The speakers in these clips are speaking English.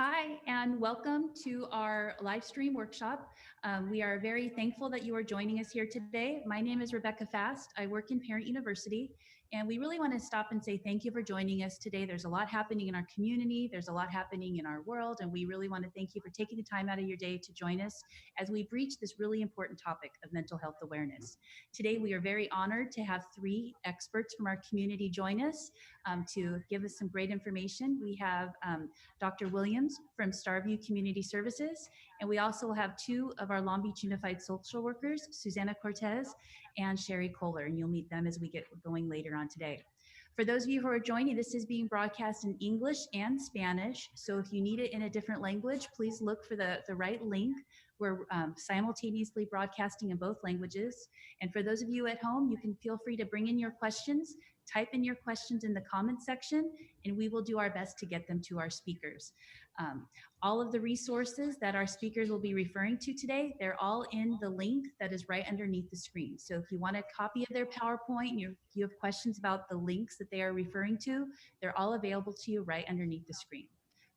Hi, and welcome to our live stream workshop. We are very thankful that you are joining us here today. My name is Rebecca Fast. I work in Parent University, and we really want to stop and say thank you for joining us today. There's a lot happening in our community, there's a lot happening in our world, and we really want to thank you for taking the time out of your day to join us as we breach this really important topic of mental health awareness. Today, we are very honored to have three experts from our community join us to give us some great information. We have Dr. Williams from Starview Community Services. And we also have two of our Long Beach Unified social workers, Susana Cortez and Sherry Kohler, and you'll meet them as we get going later on today. For those of you who are joining, this is being broadcast in English and Spanish. So if you need it in a different language, please look for the right link. We're simultaneously broadcasting in both languages. And for those of you at home, you can feel free to bring in your questions, type in your questions in the comment section, and we will do our best to get them to our speakers. All of the resources that our speakers will be referring to today, they're all in the link that is right underneath the screen. So if you want a copy of their PowerPoint and you have questions about the links that they are referring to, they're all available to you right underneath the screen.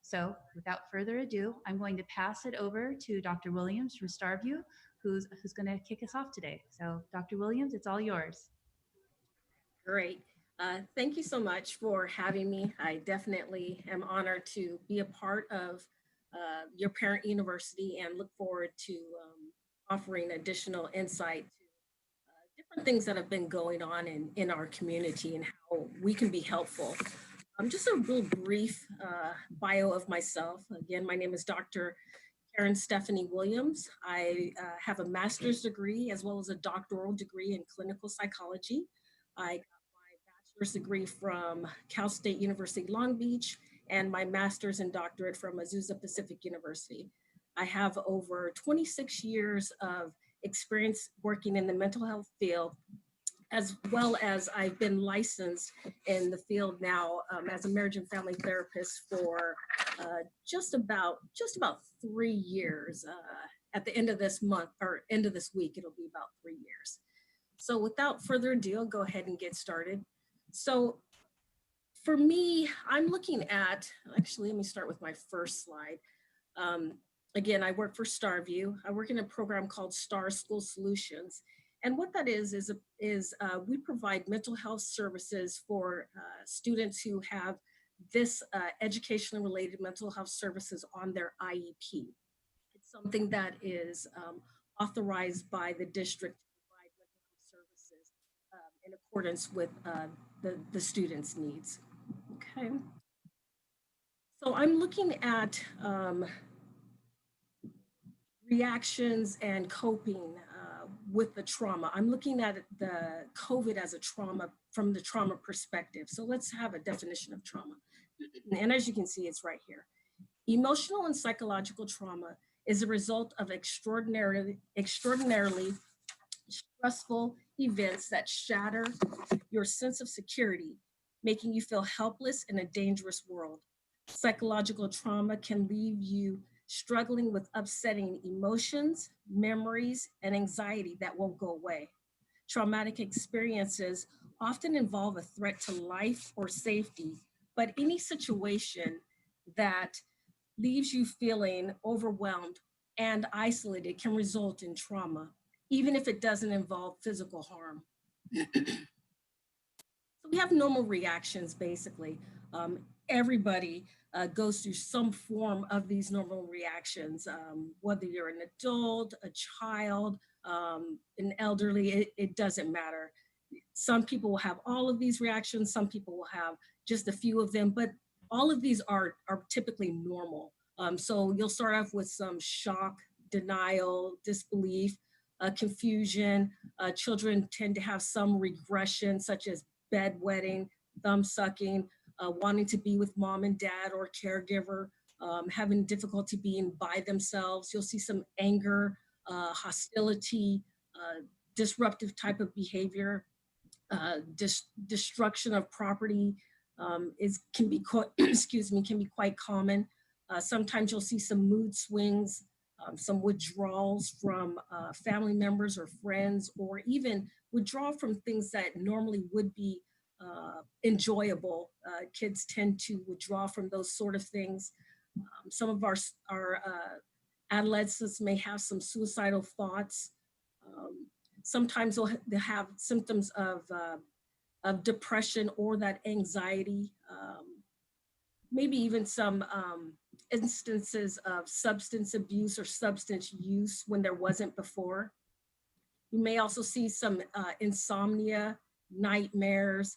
So without further ado, I'm going to pass it over to Dr. Williams from Starview, who's going to kick us off today. So Dr. Williams, it's all yours. Great. Thank you so much for having me. I definitely am honored to be a part of your parent university and look forward to offering additional insight to different things that have been going on in our community and how we can be helpful. Just a real brief bio of myself. Again, my name is Dr. Karen Stephanie Williams. I have a master's degree as well as a doctoral degree in clinical psychology. I bachelor's degree from Cal State University Long Beach and my master's and doctorate from Azusa Pacific University. I have over 26 years of experience working in the mental health field, as well as I've been licensed in the field now as a marriage and family therapist for just about 3 years. At the end of this month or end of this week, it'll be about 3 years. So without further ado, I'll go ahead and get started. So for me, I'm looking at, actually, let me start with my first slide. Again, I work for Starview. I work in a program called Star School Solutions. And what that is we provide mental health services for students who have this educationally related mental health services on their IEP. It's something that is authorized by the district to provide mental health services in accordance with the students' needs. Okay. So I'm looking at reactions and coping with the trauma. I'm looking at the COVID as a trauma from the trauma perspective. So let's have a definition of trauma. And as you can see, it's right here. Emotional and psychological trauma is a result of extraordinarily stressful events that shatter your sense of security, making you feel helpless in a dangerous world. Psychological trauma can leave you struggling with upsetting emotions, memories, and anxiety that won't go away. Traumatic experiences often involve a threat to life or safety, but any situation that leaves you feeling overwhelmed and isolated can result in trauma, even if it doesn't involve physical harm. So we have normal reactions, basically. Everybody goes through some form of these normal reactions, whether you're an adult, a child, an elderly, it doesn't matter. Some people will have all of these reactions, some people will have just a few of them, but all of these are typically normal. So you'll start off with some shock, denial, disbelief, confusion. Children tend to have some regression, such as bedwetting, thumb sucking, wanting to be with mom and dad or caregiver, having difficulty being by themselves. You'll see some anger, hostility, disruptive type of behavior, destruction of property can be quite common. Sometimes you'll see some mood swings, some withdrawals from family members or friends, or even withdraw from things that normally would be enjoyable. Kids tend to withdraw from those sort of things. Some of our adolescents may have some suicidal thoughts. Um, Sometimes they'll have symptoms of depression or that anxiety. Maybe even some instances of substance abuse or substance use when there wasn't before. You may also see some insomnia, nightmares,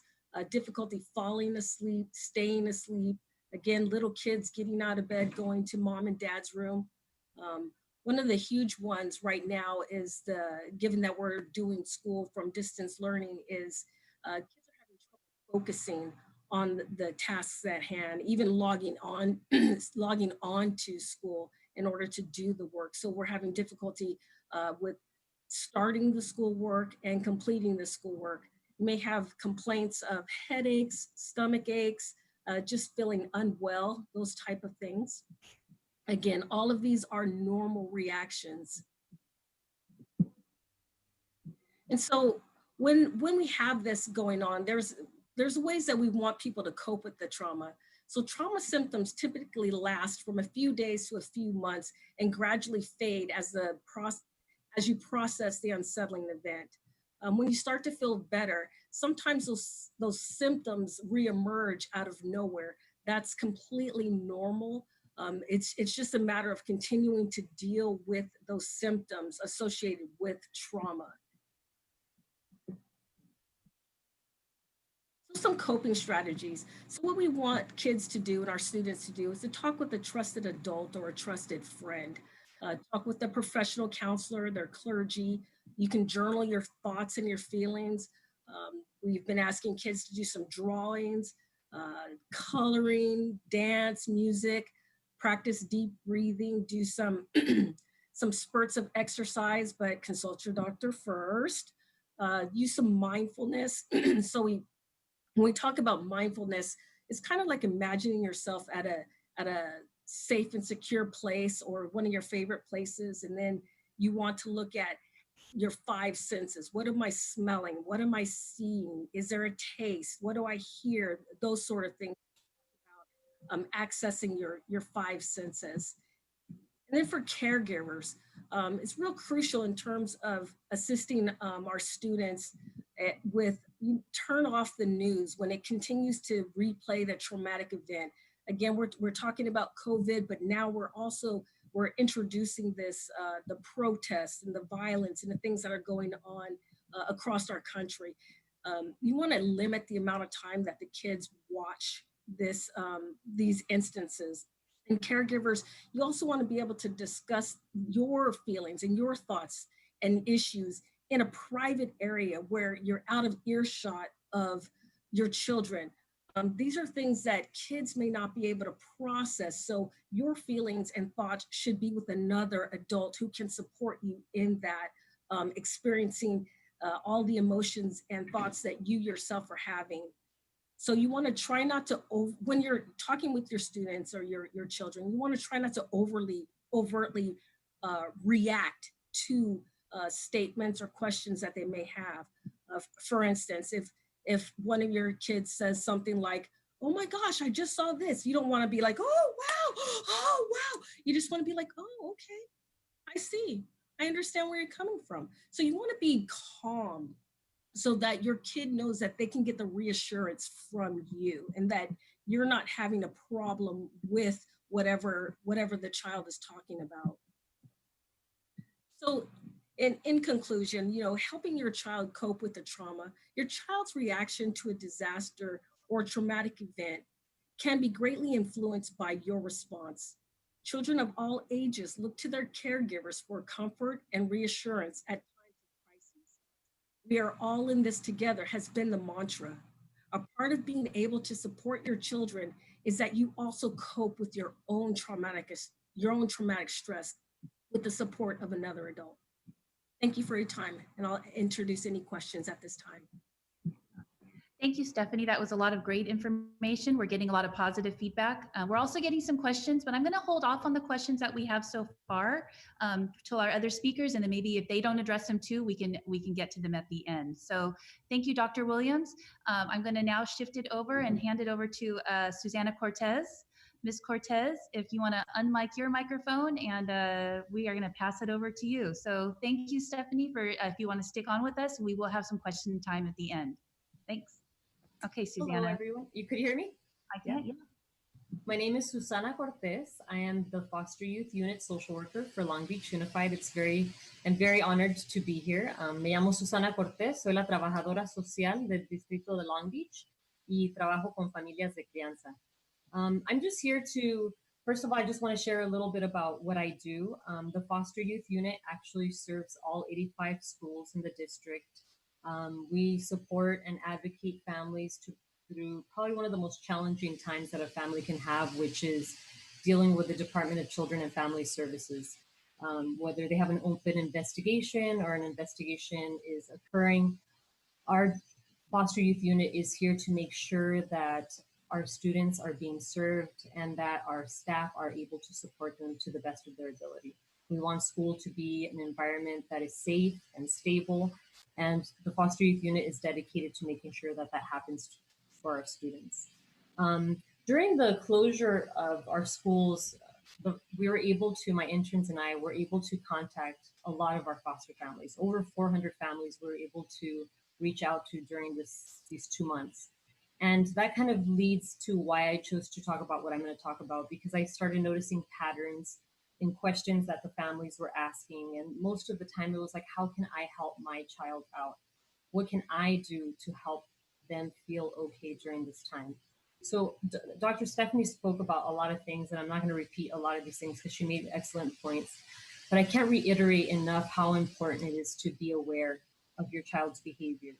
difficulty falling asleep, staying asleep. Again, little kids getting out of bed, going to mom and dad's room. Um, One of the huge ones right now is given that we're doing school from distance learning, is kids are having trouble focusing on the tasks at hand, even logging on, logging on to school in order to do the work. So we're having difficulty with starting the schoolwork and completing the schoolwork. You may have complaints of headaches, stomach aches, just feeling unwell, those type of things. Again, all of these are normal reactions. And so when we have this going on, there's ways that we want people to cope with the trauma. So trauma symptoms typically last from a few days to a few months and gradually fade as you process the unsettling event. When you start to feel better, sometimes those symptoms reemerge out of nowhere. That's completely normal. It's just a matter of continuing to deal with those symptoms associated with trauma. So some coping strategies. So what we want kids to do and our students to do is to talk with a trusted adult or a trusted friend. Talk with a professional counselor, their clergy. You can journal your thoughts and your feelings. We've been asking kids to do some drawings, coloring, dance, music, practice deep breathing, do some some spurts of exercise, but consult your doctor first. Use some mindfulness. So when we talk about mindfulness, it's kind of like imagining yourself at a safe and secure place or one of your favorite places, and then you want to look at your five senses. What am I smelling? What am I seeing? Is there a taste? What do I hear? Those sort of things about accessing your five senses. And then for caregivers, it's real crucial in terms of assisting our students with you turn off the news when it continues to replay the traumatic event. Again, we're talking about COVID, but now we're introducing this the protests and the violence and the things that are going on across our country. You want to limit the amount of time that the kids watch these instances. And caregivers, you also want to be able to discuss your feelings and your thoughts and issues in a private area where you're out of earshot of your children. These are things that kids may not be able to process. So your feelings and thoughts should be with another adult who can support you in that, experiencing all the emotions and thoughts that you yourself are having. So you want to try not to, when you're talking with your students or your children, you want to try not to overtly react to statements or questions that they may have. For instance, if one of your kids says something like, "Oh my gosh, I just saw this," you don't want to be like, "Oh wow, oh wow." You just want to be like, "Oh, okay, I see. I understand where you're coming from." So you want to be calm so that your kid knows that they can get the reassurance from you and that you're not having a problem with whatever the child is talking about. So in conclusion, helping your child cope with the trauma, your child's reaction to a disaster or traumatic event can be greatly influenced by your response. Children of all ages look to their caregivers for comfort and reassurance at times of crisis. "We are all in this together" has been the mantra. A part of being able to support your children is that you also cope with your own traumatic stress with the support of another adult. Thank you for your time, and I'll introduce any questions at this time. Thank you, Stephanie. That was a lot of great information. We're getting a lot of positive feedback. We're also getting some questions, but I'm going to hold off on the questions that we have so far to our other speakers, and then maybe if they don't address them too, we can get to them at the end. So thank you, Dr. Williams. I'm going to now shift it over and hand it over to Susana Cortez. Ms. Cortez, if you want to unmic your microphone, and we are going to pass it over to you. So thank you, Stephanie, for if you want to stick on with us, we will have some question time at the end. Thanks. Okay, Susana. Hello, everyone. You could hear me? I can, yeah. My name is Susana Cortez. I am the Foster Youth Unit Social Worker for Long Beach Unified. I'm very honored to be here. Me llamo Susana Cortez. Soy la trabajadora social del Distrito de Long Beach y trabajo con familias de crianza. I'm just here to, first of all, I just want to share a little bit about what I do. The Foster Youth Unit actually serves all 85 schools in the district. We support and advocate families through probably one of the most challenging times that a family can have, which is dealing with the Department of Children and Family Services. Whether they have an open investigation or an investigation is occurring, our foster youth unit is here to make sure that our students are being served and that our staff are able to support them to the best of their ability. We want school to be an environment that is safe and stable, and the foster youth unit is dedicated to making sure that that happens for our students. During the closure of our schools, we were able to, my interns and I were able to contact a lot of our foster families. Over 400 families we were able to reach out to during these 2 months. And that kind of leads to why I chose to talk about what I'm going to talk about, because I started noticing patterns in questions that the families were asking. And most of the time it was like, how can I help my child out? What can I do to help them feel okay during this time? So Dr. Stephanie spoke about a lot of things, and I'm not going to repeat a lot of these things because she made excellent points. But I can't reiterate enough how important it is to be aware of your child's behavior.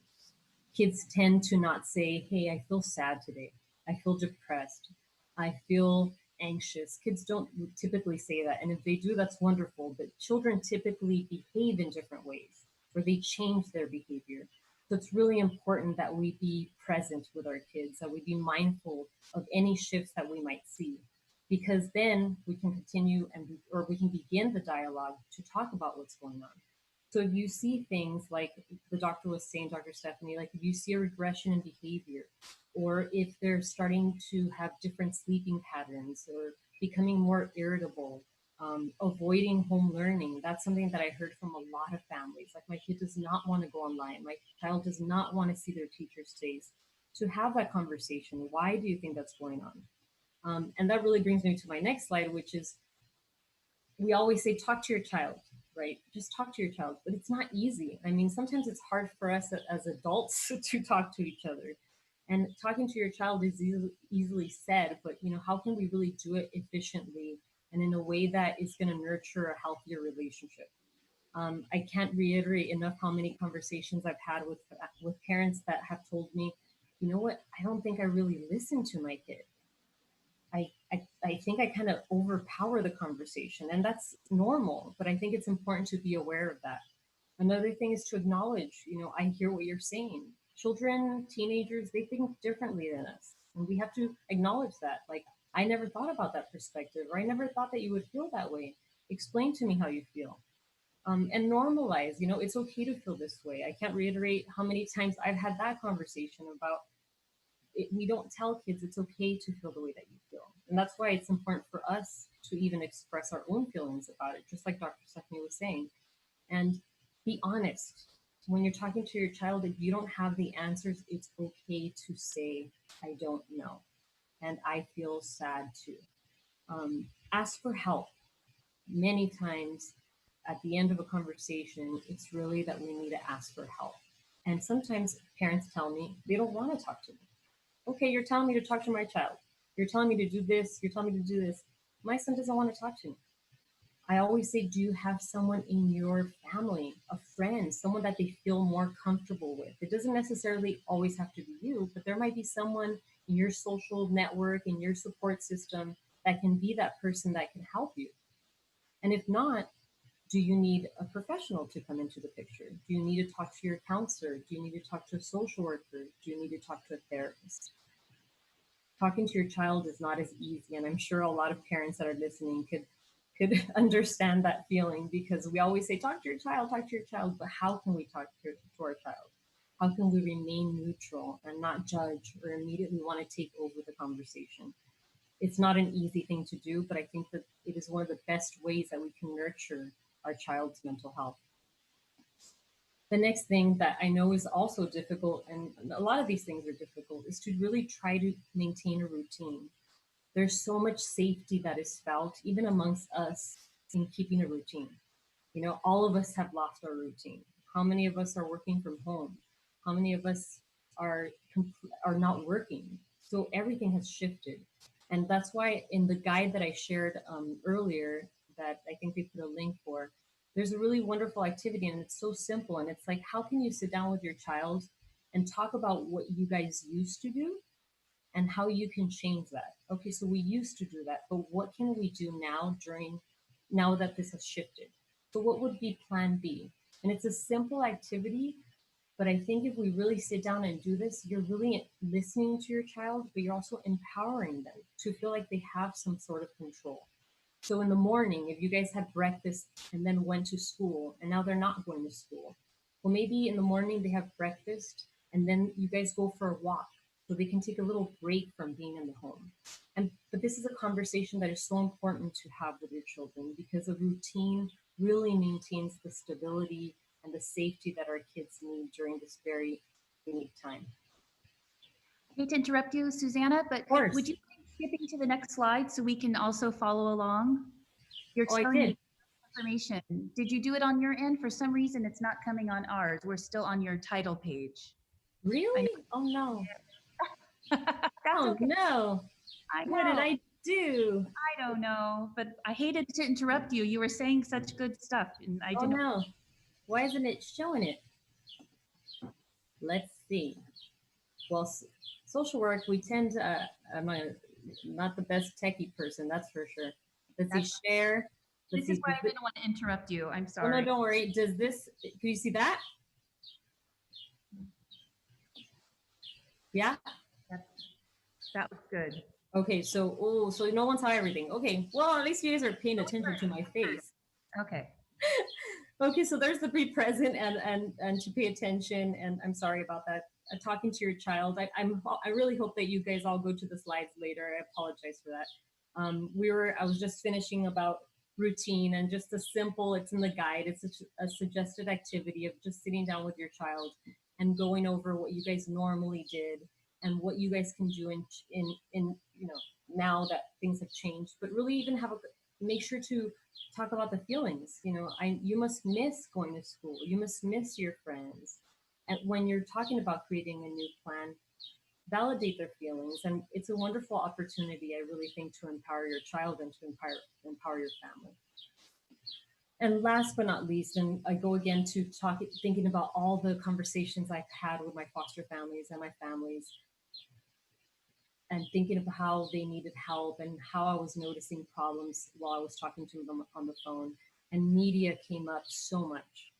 Kids tend to not say, hey, I feel sad today. I feel depressed. I feel anxious. Kids don't typically say that. And if they do, that's wonderful. But children typically behave in different ways, or they change their behavior. So it's really important that we be present with our kids, that we be mindful of any shifts that we might see, because then we can continue or we can begin the dialogue to talk about what's going on. So if you see things like the doctor was saying, Dr. Stephanie, like if you see a regression in behavior, or if they're starting to have different sleeping patterns or becoming more irritable, avoiding home learning, that's something that I heard from a lot of families. Like, my kid does not want to go online. My child does not want to see their teacher's face. To have that conversation, why do you think that's going on? And that really brings me to my next slide, which is, we always say, talk to your child, right? Just talk to your child, but it's not easy. I mean, sometimes it's hard for us as adults to talk to each other. And talking to your child is easily said, but how can we really do it efficiently and in a way that is going to nurture a healthier relationship? I can't reiterate enough how many conversations I've had with parents that have told me, you know what, I don't think I really listen to my kid. I think I kind of overpower the conversation, and that's normal, but I think it's important to be aware of that. Another thing is to acknowledge, I hear what you're saying. Children, teenagers, they think differently than us, and we have to acknowledge that. Like, I never thought about that perspective, or I never thought that you would feel that way. Explain to me how you feel. And normalize, it's okay to feel this way. I can't reiterate how many times I've had that conversation about it. We don't tell kids it's okay to feel the way that you feel. And that's why it's important for us to even express our own feelings about it, just like Dr. Stephanie was saying. And be honest. When you're talking to your child, if you don't have the answers, it's okay to say, I don't know. And I feel sad too. Ask for help. Many times at the end of a conversation, it's really that we need to ask for help. And sometimes parents tell me they don't want to talk to me. Okay, you're telling me to talk to my child. You're telling me to do this. You're telling me to do this. My son doesn't want to talk to me. I always say, do you have someone in your family, a friend, someone that they feel more comfortable with? It doesn't necessarily always have to be you, but there might be someone in your social network, in your support system, that can be that person that can help you. And if not, do you need a professional to come into the picture? Do you need to talk to your counselor? Do you need to talk to a social worker? Do you need to talk to a therapist? Talking to your child is not as easy, and I'm sure a lot of parents that are listening could understand that feeling, because we always say, talk to your child, but how can we talk to our child? How can we remain neutral and not judge or immediately want to take over the conversation? it's not an easy thing to do, but I think that it is one of the best ways that we can nurture our child's mental health. The next thing that I know is also difficult, and a lot of these things are difficult, is to really try to maintain a routine. There's so much safety that is felt, even amongst us, in keeping a routine. You know, all of us have lost our routine. How many of us are working from home? How many of us are are not working? So everything has shifted, and that's why in the guide that I shared earlier, that I think they put a link for, there's a really wonderful activity, and it's so simple. And it's like, how can you sit down with your child and talk about what you guys used to do and how you can change that? Okay, so we used to do that, but what can we do now that this has shifted? So what would be plan B? And it's a simple activity, but I think if we really sit down and do this, you're really listening to your child, but you're also empowering them to feel like they have some sort of control. So in the morning, if you guys had breakfast and then went to school and now they're not going to school, well, maybe in the morning they have breakfast and then you guys go for a walk so they can take a little break from being in the home. But this is a conversation that is so important to have with your children, because a routine really maintains the stability and the safety that our kids need during this very unique time. I hate to interrupt you, Susanna, but Of course. would you mind skipping to the next slide so we can also follow along? You're Oh, I telling did. me information. Did you do it on your end? For some reason, it's not coming on ours. We're still on your title page. Really? Oh no. That's Oh okay. no. I know. What did I do? I don't know, but I hated to interrupt you. You were saying such good stuff, and I Oh didn't. no. Why isn't it showing it? Let's see. Well, social work, we tend to, I'm not the best techie person, that's for sure. Let's see, share. Let's This is see. why I didn't want to interrupt you. I'm Oh, no, sorry. don't worry. Does this, can you see that? Yeah? That was good. Okay, so, oh, so no one saw everything. Okay, well, at least you guys are paying attention to my face. Okay. Okay, so there's the be present and to pay attention. And I'm sorry about that. Talking to your child. I really hope that you guys all go to the slides later. I apologize for that. I was just finishing about routine and just a simple, it's in the guide. It's a suggested activity of just sitting down with your child and going over what you guys normally did and what you guys can do in now that things have changed, but really even make sure to talk about the feelings. You must miss going to school. You must miss your friends. And when you're talking about creating a new plan, validate their feelings. And it's a wonderful opportunity, I really think, to empower your child and to empower your family. And last but not least, and I go again to thinking about all the conversations I've had with my foster families and my families, and thinking of how they needed help and how I was noticing problems while I was talking to them on the phone. And media came up so much.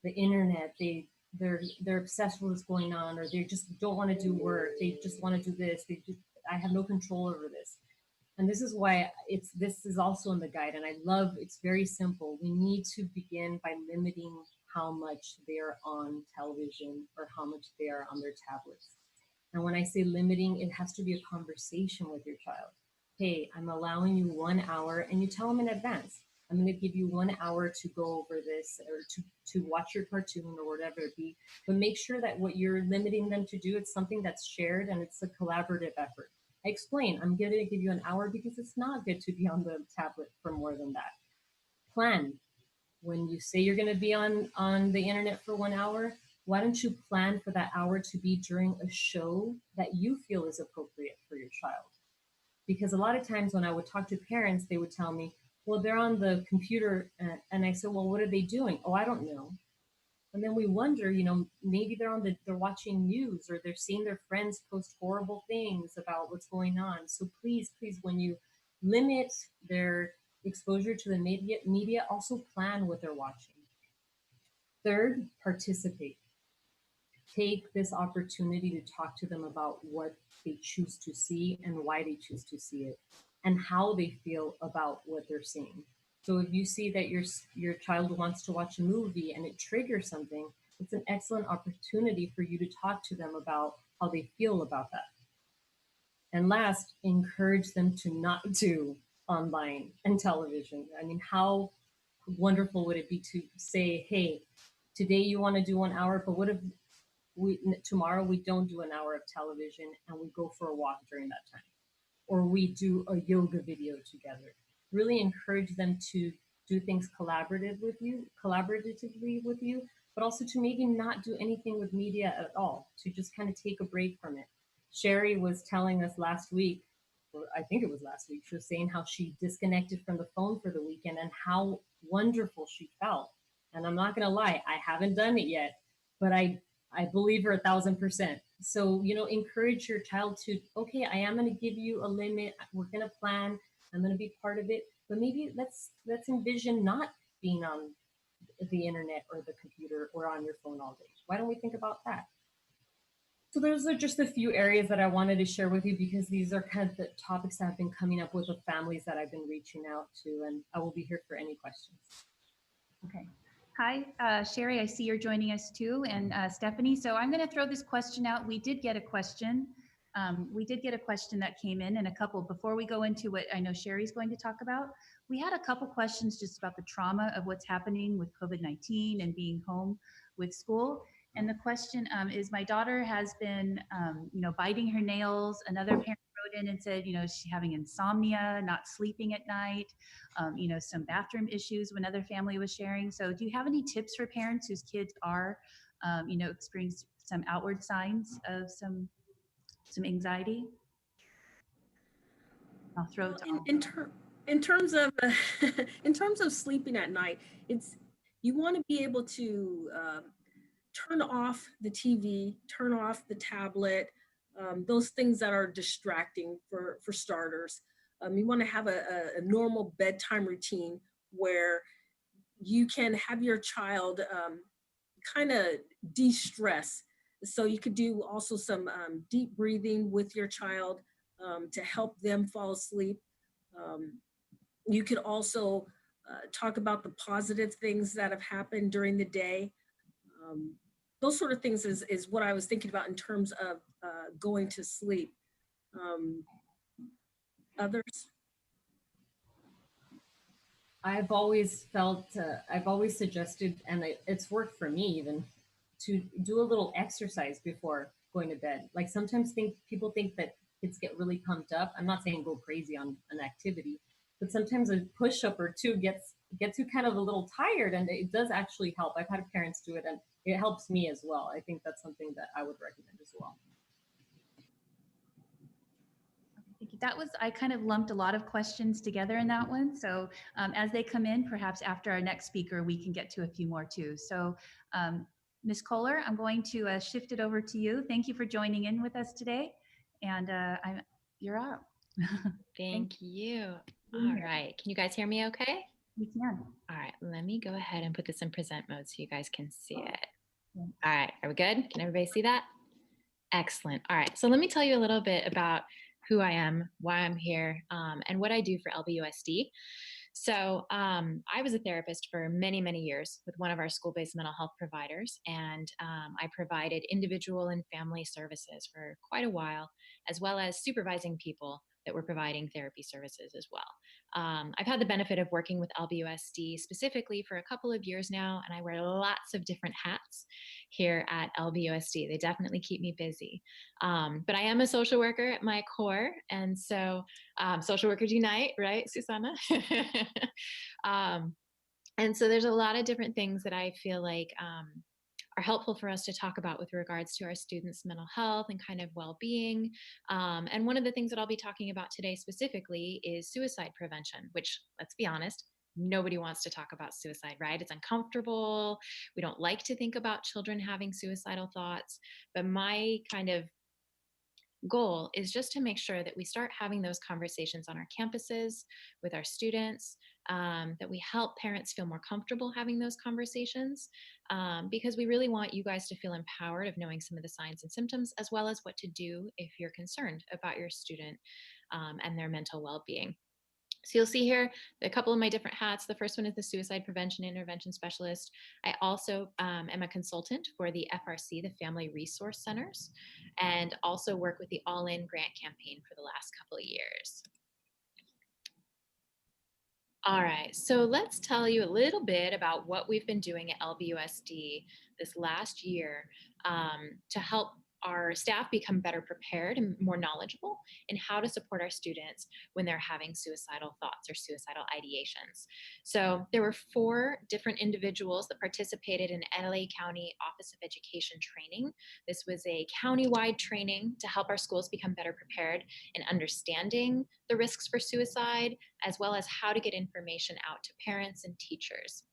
The internet, they're obsessed with what's going on, or they just don't want to do work. They just want to do this. I have no control over this. And this is why this is also in the guide. And I love, it's very simple. We need to begin by limiting how much they're on television or how much they are on their tablets. And when I say limiting, it has to be a conversation with your child. Hey, I'm allowing you 1 hour, and you tell them in advance. I'm going to give you 1 hour to go over this, or to watch your cartoon or whatever it be. But make sure that what you're limiting them to do, it's something that's shared and it's a collaborative effort. I explain, I'm going to give you an hour because it's not good to be on the tablet for more than that. Plan. When you say you're going to be on the internet for 1 hour, why don't you plan for that hour to be during a show that you feel is appropriate for your child? Because a lot of times when I would talk to parents, they would tell me, well, they're on the computer. And I said, well, what are they doing? Oh, I don't know. And then we wonder, maybe they're watching news, or they're seeing their friends post horrible things about what's going on. So please, when you limit their exposure to the media, also plan what they're watching. Third, participate. Take this opportunity to talk to them about what they choose to see and why they choose to see it, and how they feel about what they're seeing. So if you see that your child wants to watch a movie and it triggers something, it's an excellent opportunity for you to talk to them about how they feel about that. And last, encourage them to not do online and television. I mean, how wonderful would it be to say, hey, today you want to do 1 hour, but what if tomorrow we don't do an hour of television and we go for a walk during that time? Or we do a yoga video together. Really encourage them to do things collaboratively with you, but also to maybe not do anything with media at all, to just kind of take a break from it. Sherry was telling us last week, or I think it was last week, she was saying how she disconnected from the phone for the weekend and how wonderful she felt. And I'm not gonna lie, I haven't done it yet, but I believe her 1,000%. So, encourage your child to, okay, I am going to give you a limit. We're going to plan. I'm going to be part of it. But maybe let's envision not being on the internet or the computer or on your phone all day. Why don't we think about that? So those are just a few areas that I wanted to share with you, because these are kind of the topics that have been coming up with the families that I've been reaching out to, and I will be here for any questions. Okay. Hi, Sherry, I see you're joining us too, and Stephanie. So I'm going to throw this question out. We did get a question. That came in, and a couple, before we go into what I know Sherry's going to talk about, we had a couple questions just about the trauma of what's happening with COVID-19 and being home with school. And the question is, my daughter has been, biting her nails. Another parent wrote in and said, she's having insomnia, not sleeping at night, some bathroom issues when another family was sharing. So do you have any tips for parents whose kids are, experiencing some outward signs of some anxiety? I'll throw it to in terms of in terms of sleeping at night, you want to be able to turn off the TV, turn off the tablet, those things that are distracting for starters. You want to have a normal bedtime routine where you can have your child kind of de-stress. So you could do also some deep breathing with your child to help them fall asleep. You could also talk about the positive things that have happened during the day. Those sort of things is what I was thinking about in terms of going to sleep. Others? I've always suggested, and it's worked for me even, to do a little exercise before going to bed. Like sometimes people think that kids get really pumped up. I'm not saying go crazy on an activity, but sometimes a push-up or two gets you kind of a little tired, and it does actually help. I've had parents do it, and it helps me as well. I think that's something that I would recommend as well. I kind of lumped a lot of questions together in that one. So as they come in, perhaps after our next speaker, we can get to a few more too. So Ms. Kohler, I'm going to shift it over to you. Thank you for joining in with us today. And you're up. Thank you. All right. Can you guys hear me okay? We can. All right. Let me go ahead and put this in present mode so you guys can see it. All right. Are we good? Can everybody see that? Excellent. All right. So let me tell you a little bit about who I am, why I'm here, and what I do for LBUSD. So I was a therapist for many, many years with one of our school-based mental health providers, and I provided individual and family services for quite a while, as well as supervising people that were providing therapy services as well. I've had the benefit of working with LBUSD specifically for a couple of years now, and I wear lots of different hats here at LBUSD. They definitely keep me busy. But I am a social worker at my core, and so Social Workers Unite, right, Susana? And so there's a lot of different things that I feel like are helpful for us to talk about with regards to our students' mental health and kind of well-being. And one of the things that I'll be talking about today specifically is suicide prevention, which, let's be honest, nobody wants to talk about suicide, right? It's uncomfortable. We don't like to think about children having suicidal thoughts. But my kind of goal is just to make sure that we start having those conversations on our campuses with our students, that we help parents feel more comfortable having those conversations, because we really want you guys to feel empowered of knowing some of the signs and symptoms, as well as what to do if you're concerned about your student and their mental well-being. So you'll see here a couple of my different hats. The first one is the Suicide Prevention Intervention Specialist. I also am a consultant for the FRC, the Family Resource Centers, and also work with the All In Grant campaign for the last couple of years. All right, so let's tell you a little bit about what we've been doing at LBUSD this last year to help our staff become better prepared and more knowledgeable in how to support our students when they're having suicidal thoughts or suicidal ideations. So there were 4 different individuals that participated in LA County Office of Education training. This was a county-wide training to help our schools become better prepared in understanding the risks for suicide, as well as how to get information out to parents and teachers.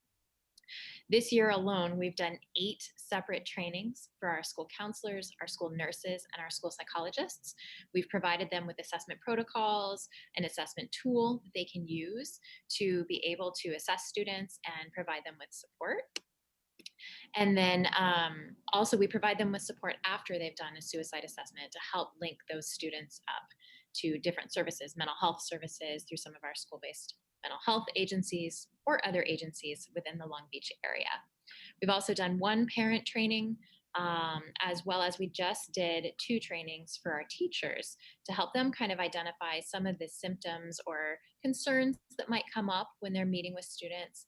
This year alone, we've done 8 separate trainings for our school counselors, our school nurses, and our school psychologists. We've provided them with assessment protocols, an assessment tool that they can use to be able to assess students and provide them with support. And then also we provide them with support after they've done a suicide assessment to help link those students up to different services, mental health services through some of our school-based mental health agencies or other agencies within the Long Beach area. We've also done 1 parent training, as well as we just did 2 trainings for our teachers to help them kind of identify some of the symptoms or concerns that might come up when they're meeting with students,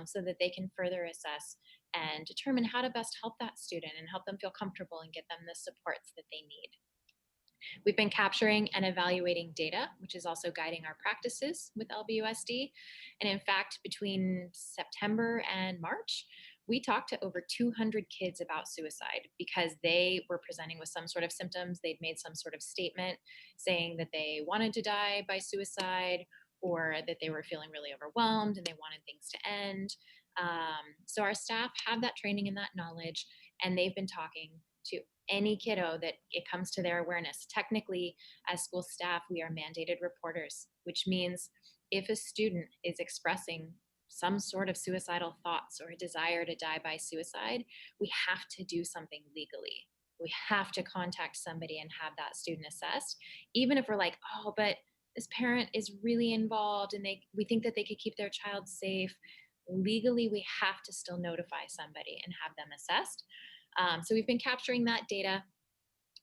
so that they can further assess and determine how to best help that student and help them feel comfortable and get them the supports that they need. We've been capturing and evaluating data, which is also guiding our practices with LBUSD. And in fact, between September and March, we talked to over 200 kids about suicide because they were presenting with some sort of symptoms. They'd made some sort of statement saying that they wanted to die by suicide or that they were feeling really overwhelmed and they wanted things to end. So our staff have that training and that knowledge, and they've been talking to any kiddo that it comes to their awareness. Technically, as school staff, we are mandated reporters, which means if a student is expressing some sort of suicidal thoughts or a desire to die by suicide, we have to do something legally. We have to contact somebody and have that student assessed, even if we're like, oh, but this parent is really involved and we think that they could keep their child safe. Legally, we have to still notify somebody and have them assessed. So we've been capturing that data.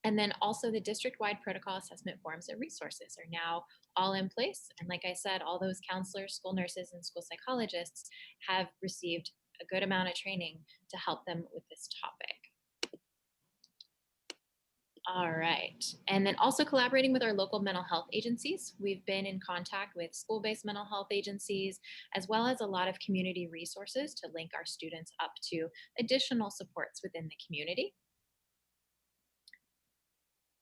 And then also the district-wide protocol assessment forms and resources are now all in place. And like I said, all those counselors, school nurses, and school psychologists have received a good amount of training to help them with this topic. All right. And then also collaborating with our local mental health agencies. We've been in contact with school-based mental health agencies, as well as a lot of community resources to link our students up to additional supports within the community.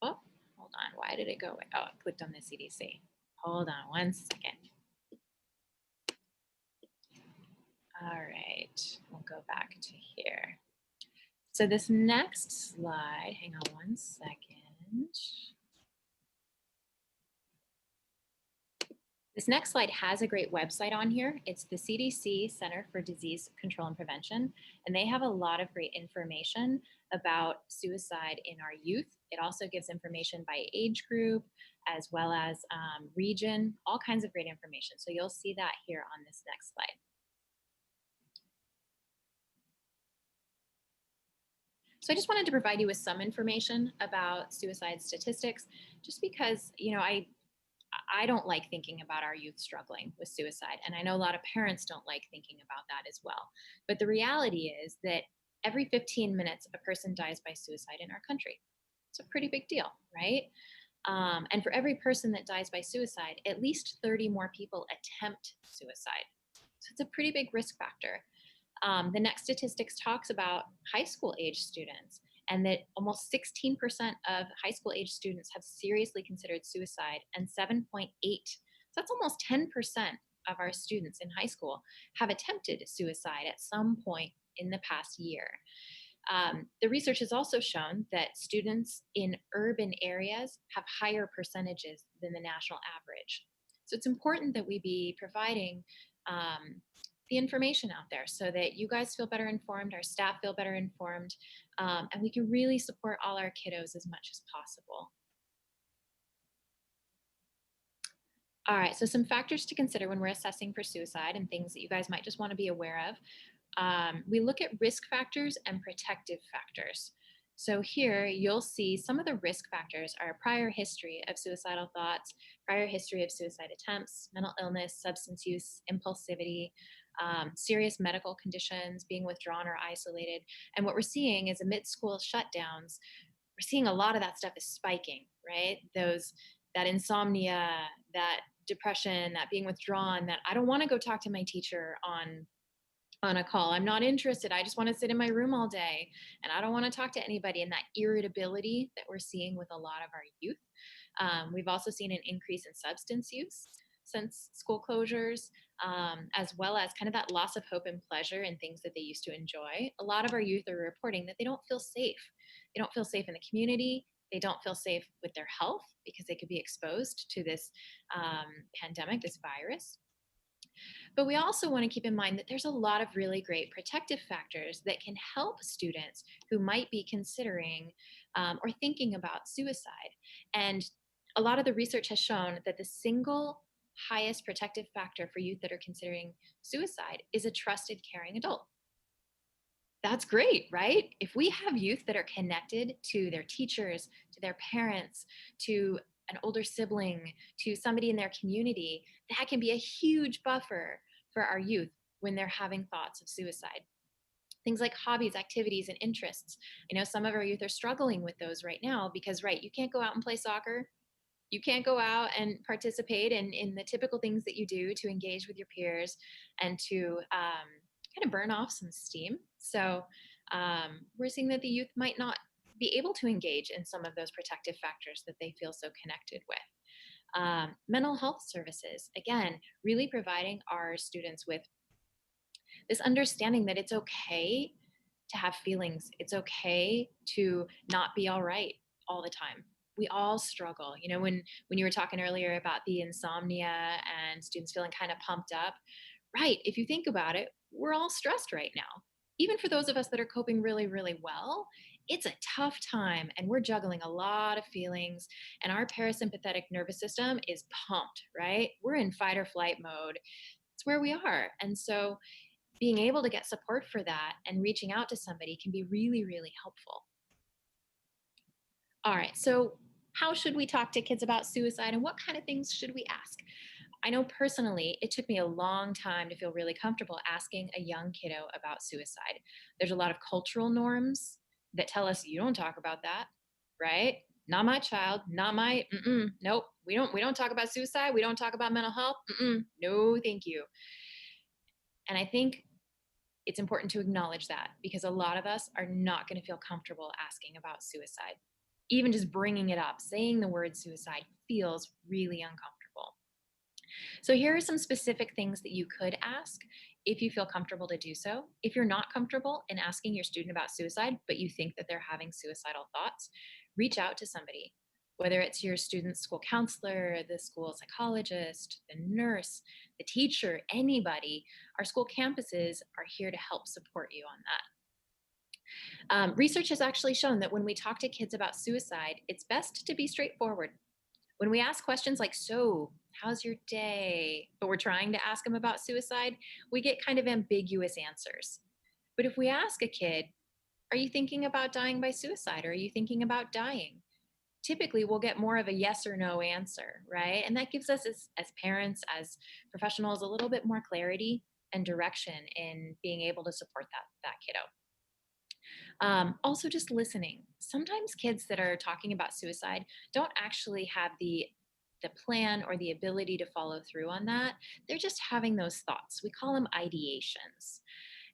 Oh, hold on. Why did it go away? Oh, I clicked on the CDC. Hold on 1 second. All right. We'll go back to here. So this next slide, hang on 1 second. This next slide has a great website on here. It's the CDC Center for Disease Control and Prevention, and they have a lot of great information about suicide in our youth. It also gives information by age group, as well as region, all kinds of great information. So you'll see that here on this next slide. So I just wanted to provide you with some information about suicide statistics, just because, you know, I don't like thinking about our youth struggling with suicide. And I know a lot of parents don't like thinking about that as well. But the reality is that every 15 minutes, a person dies by suicide in our country. It's a pretty big deal, right? And for every person that dies by suicide, at least 30 more people attempt suicide. So it's a pretty big risk factor. The next statistics talks about high school age students, and that almost 16% of high school age students have seriously considered suicide, and 7.8, so that's almost 10% of our students in high school have attempted suicide at some point in the past year. The research has also shown that students in urban areas have higher percentages than the national average. So it's important that we be providing the information out there so that you guys feel better informed, our staff feel better informed, and we can really support all our kiddos as much as possible. All right, so some factors to consider when we're assessing for suicide and things that you guys might just want to be aware of. We look at risk factors and protective factors. So here you'll see some of the risk factors are prior history of suicidal thoughts, prior history of suicide attempts, mental illness, substance use, impulsivity, serious medical conditions, being withdrawn or isolated. And what we're seeing is amid school shutdowns, we're seeing a lot of that stuff is spiking, right? That insomnia, that depression, that being withdrawn, that I don't want to go talk to my teacher on a call. I'm not interested. I just want to sit in my room all day and I don't want to talk to anybody. And that irritability that we're seeing with a lot of our youth. We've also seen an increase in substance use since school closures, as well as kind of that loss of hope and pleasure in things that they used to enjoy. A lot of our youth are reporting that they don't feel safe. They don't feel safe in the community. They don't feel safe with their health because they could be exposed to this pandemic, this virus. But we also want to keep in mind that there's a lot of really great protective factors that can help students who might be considering or thinking about suicide. And a lot of the research has shown that the single highest protective factor for youth that are considering suicide is a trusted, caring adult. That's great, right? If we have youth that are connected to their teachers, to their parents, to an older sibling, to somebody in their community, that can be a huge buffer for our youth when they're having thoughts of suicide. Things like hobbies, activities, and interests. I know some of our youth are struggling with those right now because, right, you can't go out and play soccer. You can't go out and participate in the typical things that you do to engage with your peers and to kind of burn off some steam. So we're seeing that the youth might not be able to engage in some of those protective factors that they feel so connected with. Mental health services, again, really providing our students with this understanding that it's okay to have feelings. It's okay to not be all right all the time. We all struggle. You know, when you were talking earlier about the insomnia and students feeling kind of pumped up, right? If you think about it, we're all stressed right now. Even for those of us that are coping really, really well, it's a tough time and we're juggling a lot of feelings and our parasympathetic nervous system is pumped, right? We're in fight or flight mode. It's where we are. And so being able to get support for that and reaching out to somebody can be really, really helpful. All right, so how should we talk to kids about suicide and what kind of things should we ask? I know personally, it took me a long time to feel really comfortable asking a young kiddo about suicide. There's a lot of cultural norms that tell us you don't talk about that, right? Not my child, not my, nope. We don't talk about suicide. We don't talk about mental health. No, thank you. And I think it's important to acknowledge that because a lot of us are not going to feel comfortable asking about suicide. Even just bringing it up, saying the word suicide feels really uncomfortable. So here are some specific things that you could ask if you feel comfortable to do so. If you're not comfortable in asking your student about suicide, but you think that they're having suicidal thoughts, reach out to somebody, whether it's your student's school counselor, the school psychologist, the nurse, the teacher, anybody. Our school campuses are here to help support you on that. Research has actually shown that when we talk to kids about suicide, it's best to be straightforward. When we ask questions like, so, how's your day? But we're trying to ask them about suicide, we get kind of ambiguous answers. But if we ask a kid, are you thinking about dying by suicide? Or are you thinking about dying? Typically, we'll get more of a yes or no answer, right? And that gives us as parents, as professionals, a little bit more clarity and direction in being able to support that kiddo. Also, just listening. Sometimes kids that are talking about suicide don't actually have the plan or the ability to follow through on that. They're just having those thoughts. We call them ideations.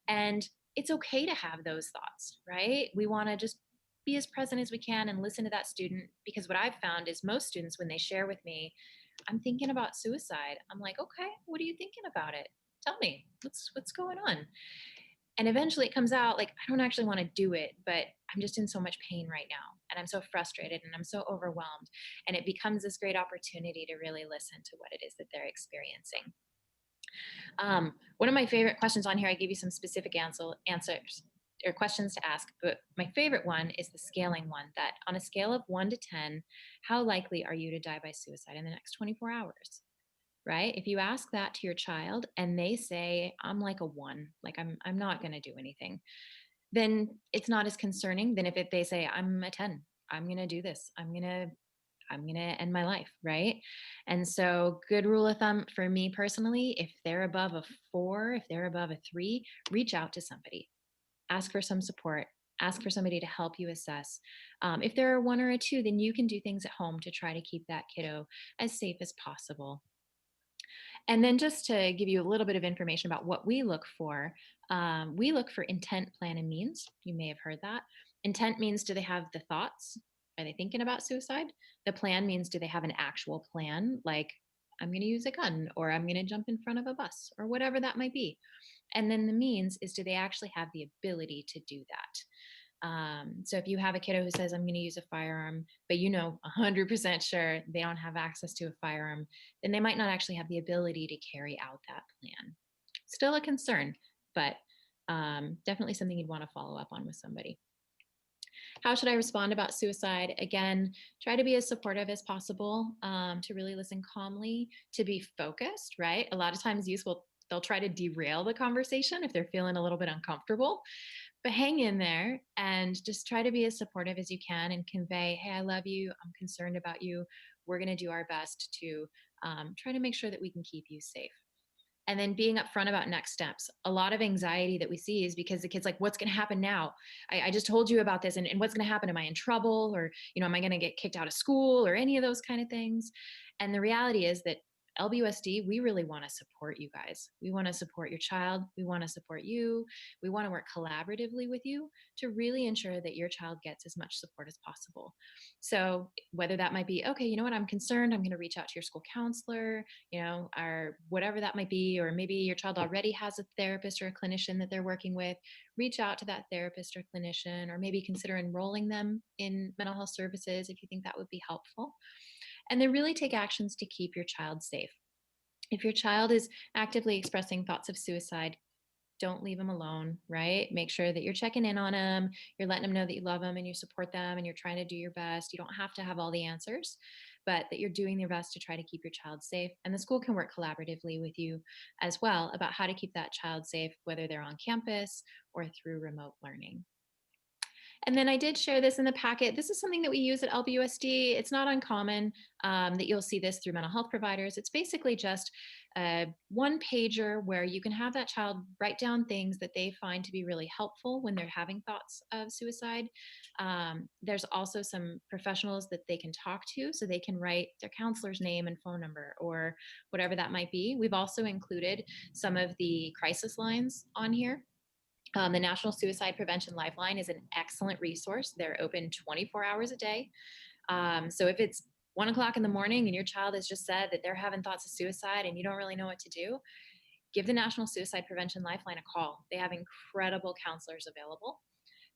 And it's okay to have those thoughts, right? We want to just be as present as we can and listen to that student because what I've found is most students, when they share with me, I'm thinking about suicide. I'm like, okay, what are you thinking about it? Tell me, what's going on? And eventually it comes out like, I don't actually want to do it, but I'm just in so much pain right now. And I'm so frustrated and I'm so overwhelmed. And it becomes this great opportunity to really listen to what it is that they're experiencing. One of my favorite questions on here, I gave you some specific answers or questions to ask, but my favorite one is the scaling one, that on a scale of 1 to 10, how likely are you to die by suicide in the next 24 hours? right? If you ask that to your child and they say, I'm like a 1, like I'm not going to do anything, then it's not as concerning than if they say, I'm a 10, I'm going to do this. I'm going to end my life, right? And so, good rule of thumb for me personally, if they're above a 4, if they're above a 3, reach out to somebody, ask for some support, ask for somebody to help you assess. If they're a 1 or a 2, then you can do things at home to try to keep that kiddo as safe as possible. And then, just to give you a little bit of information about what we look for intent, plan, and means. You may have heard that. Intent means, do they have the thoughts? Are they thinking about suicide? The plan means, do they have an actual plan? Like, I'm going to use a gun, or I'm going to jump in front of a bus, or whatever that might be. And then the means is, do they actually have the ability to do that? So if you have a kiddo who says, I'm going to use a firearm, but 100% sure they don't have access to a firearm, then they might not actually have the ability to carry out that plan. Still a concern, but definitely something you'd want to follow up on with somebody. How should I respond about suicide? Again, try to be as supportive as possible, to really listen calmly, to be focused, right? A lot of times they'll try to derail the conversation if they're feeling a little bit uncomfortable. But hang in there and just try to be as supportive as you can and convey, hey, I love you. I'm concerned about you. We're going to do our best to try to make sure that we can keep you safe. And then being upfront about next steps. A lot of anxiety that we see is because the kid's like, what's going to happen now? I just told you about this, and what's going to happen? Am I in trouble? Or, am I going to get kicked out of school, or any of those kind of things? And the reality is that LBUSD, we really want to support you guys. We want to support your child. We want to support you. We want to work collaboratively with you to really ensure that your child gets as much support as possible. So whether that might be, okay, you know what, I'm concerned, I'm going to reach out to your school counselor, or whatever that might be, or maybe your child already has a therapist or a clinician that they're working with, reach out to that therapist or clinician, or maybe consider enrolling them in mental health services if you think that would be helpful. And then really take actions to keep your child safe. If your child is actively expressing thoughts of suicide, don't leave them alone, right? Make sure that you're checking in on them, you're letting them know that you love them and you support them and you're trying to do your best. You don't have to have all the answers, but that you're doing your best to try to keep your child safe. And the school can work collaboratively with you as well about how to keep that child safe, whether they're on campus or through remote learning. And then I did share this in the packet. This is something that we use at LBUSD. It's not uncommon that you'll see this through mental health providers. It's basically just a one pager where you can have that child write down things that they find to be really helpful when they're having thoughts of suicide. There's also some professionals that they can talk to, so they can write their counselor's name and phone number or whatever that might be. We've also included some of the crisis lines on here. The National Suicide Prevention Lifeline is an excellent resource. They're open 24 hours a day. So if it's 1 o'clock in the morning and your child has just said that they're having thoughts of suicide and you don't really know what to do, give the National Suicide Prevention Lifeline a call. They have incredible counselors available.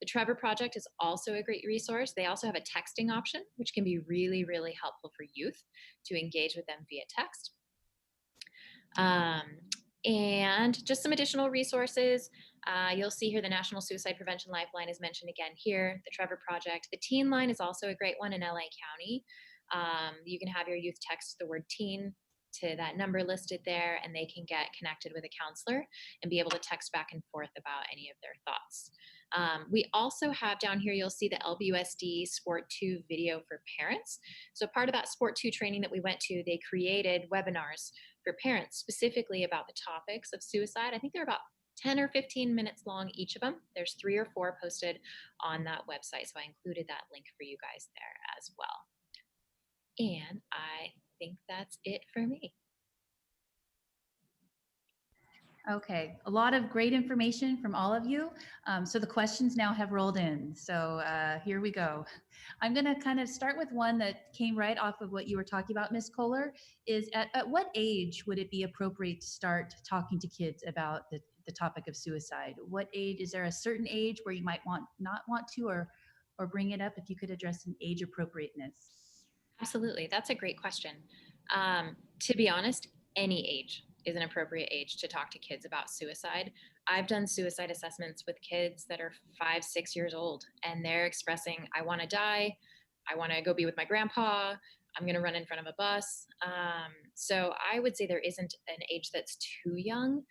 The Trevor Project is also a great resource. They also have a texting option, which can be really, really helpful for youth to engage with them via text. And just some additional resources. You'll see here the National Suicide Prevention Lifeline is mentioned again here, the Trevor Project. The Teen Line is also a great one in LA County. You can have your youth text the word teen to that number listed there, and they can get connected with a counselor and be able to text back and forth about any of their thoughts. We also have down here, you'll see the LBUSD Sport 2 video for parents. So part of that Sport 2 training that we went to, they created webinars for parents specifically about the topics of suicide. I think they're about 10 or 15 minutes long, each of them. There's 3 or 4 posted on that website. So I included that link for you guys there as well. And I think that's it for me. Okay, a lot of great information from all of you. So the questions now have rolled in. So here we go. I'm going to kind of start with one that came right off of what you were talking about, Ms. Kohler, is at what age would it be appropriate to start talking to kids about the topic of suicide? What age, is there a certain age where you might not want to, or bring it up, if you could address an age appropriateness? Absolutely. That's a great question. To be honest, any age is an appropriate age to talk to kids about suicide. I've done suicide assessments with kids that are 5, 6 years old, and they're expressing, I want to die. I want to go be with my grandpa. I'm going to run in front of a bus. So I would say there isn't an age that's too young,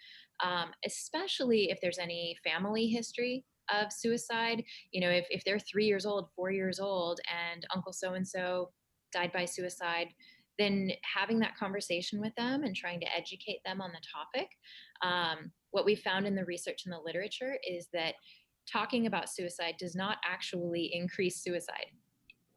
especially if there's any family history of suicide. You know, if they're 3 years old, 4 years old, and Uncle so-and-so died by suicide, then having that conversation with them and trying to educate them on the topic. What we found in the research and the literature is that talking about suicide does not actually increase suicide.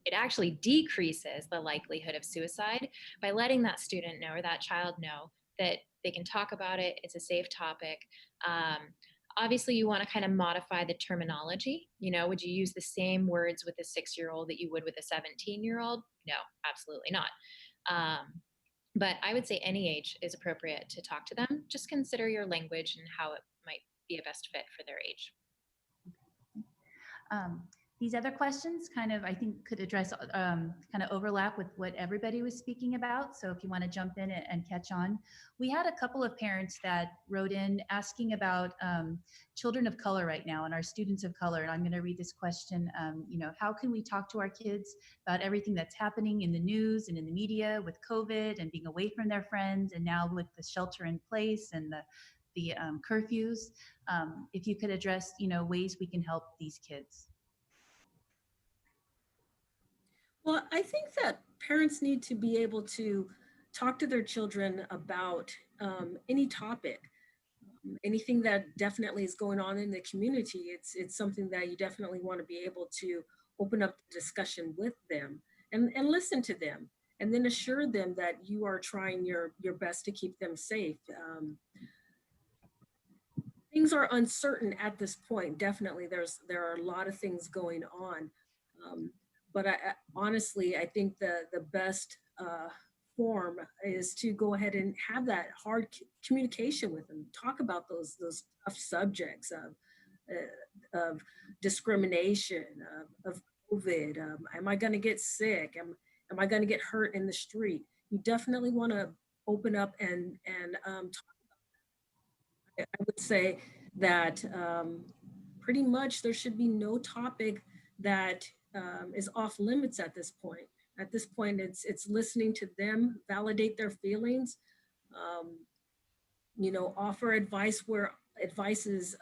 It actually decreases the likelihood of suicide by letting that student know or that child know that they can talk about it. It's a safe topic. Um, Obviously, you want to kind of modify the terminology. You know, would you use the same words with a 6-year-old that you would with a 17-year-old? No, absolutely not. But I would say any age is appropriate to talk to them. Just consider your language and how it might be a best fit for their age. Um, these other questions kind of, I think, could address kind of overlap with what everybody was speaking about. So if you want to jump in and catch on. We had a couple of parents that wrote in asking about children of color right now and our students of color. And I'm going to read this question. You know, how can we talk to our kids about everything that's happening in the news and in the media with COVID and being away from their friends, and now with the shelter in place and the curfews? If you could address, you know, ways we can help these kids. Well, I think that parents need to be able to talk to their children about any topic, anything that definitely is going on in the community. It's something that you definitely want to be able to open up the discussion with them and listen to them, and then assure them that you are trying your best to keep them safe. Things are uncertain at this point. Definitely, there are a lot of things going on. Um, but honestly, I think the best form is to go ahead and have that hard communication with them. Talk about those tough subjects of discrimination, of COVID. Am I going to get sick? Am I going to get hurt in the street? You definitely want to open up and I would say that pretty much there should be no topic that is off limits at this point. At this point, it's listening to them, validate their feelings, um, you know, offer advice where advice is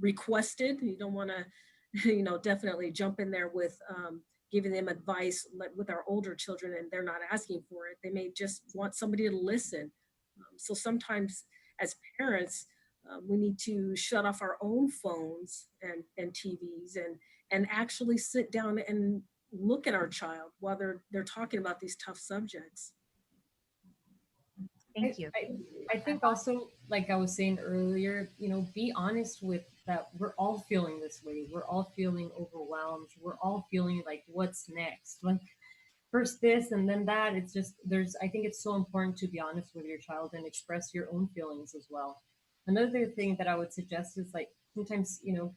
requested. You don't want to, you know, definitely jump in there with giving them advice like with our older children and they're not asking for it. They may just want somebody to listen. So sometimes as parents, we need to shut off our own phones and TVs and actually sit down and look at our child while they're talking about these tough subjects. Thank you. I think also, like I was saying earlier, you know, be honest with that. We're all feeling this way. We're all feeling overwhelmed. We're all feeling like, what's next? Like, first this and then that. It's just, I think it's so important to be honest with your child and express your own feelings as well. Another thing that I would suggest is like, sometimes, you know,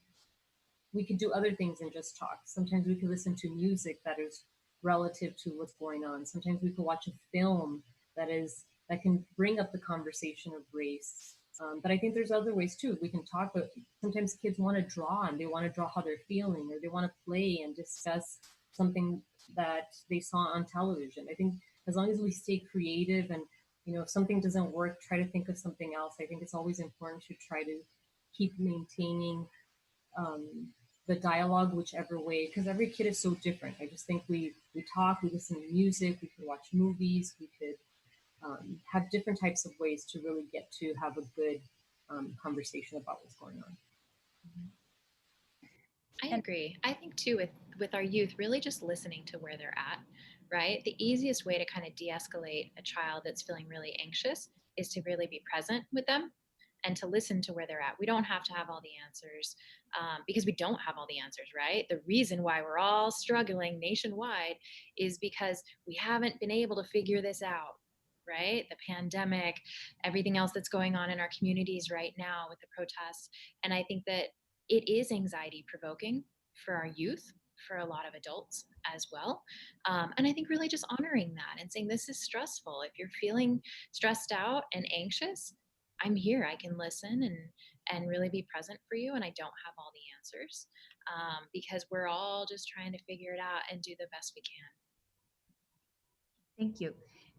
we could do other things than just talk. Sometimes we could listen to music that is relative to what's going on. Sometimes we could watch a film that can bring up the conversation of race. But I think there's other ways too. We can talk, but sometimes kids want to draw and they want to draw how they're feeling, or they want to play and discuss something that they saw on television. I think as long as we stay creative and, you know, if something doesn't work, try to think of something else. I think it's always important to try to keep maintaining the dialogue whichever way, because every kid is so different. I just think we talk, we listen to music, we could watch movies, we could have different types of ways to really get to have a good conversation about what's going on. I agree. I think too with our youth, really just listening to where they're at, right? The easiest way to kind of de-escalate a child that's feeling really anxious is to really be present with them and to listen to where they're at. We don't have to have all the answers because we don't have all the answers, right? The reason why we're all struggling nationwide is because we haven't been able to figure this out, right? The pandemic, everything else that's going on in our communities right now with the protests. And I think that it is anxiety provoking for our youth, for a lot of adults as well. And I think really just honoring that and saying, this is stressful. If you're feeling stressed out and anxious, I'm here. I can listen and really be present for you. And I don't have all the answers because we're all just trying to figure it out and do the best we can. Thank you.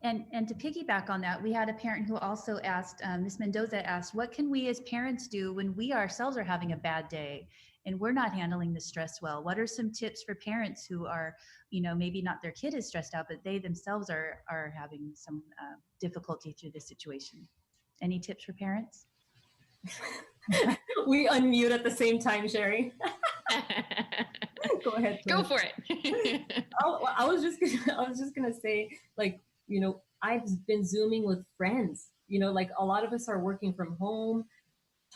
And to piggyback on that, we had a parent who also asked, Ms. Mendoza asked, what can we as parents do when we ourselves are having a bad day and we're not handling the stress well? What are some tips for parents who are, maybe not their kid is stressed out, but they themselves are having some difficulty through this situation? Any tips for parents? We unmute at the same time, Sherry. Go ahead. Go for it. I was just gonna say, like, I've been Zooming with friends. Like a lot of us are working from home.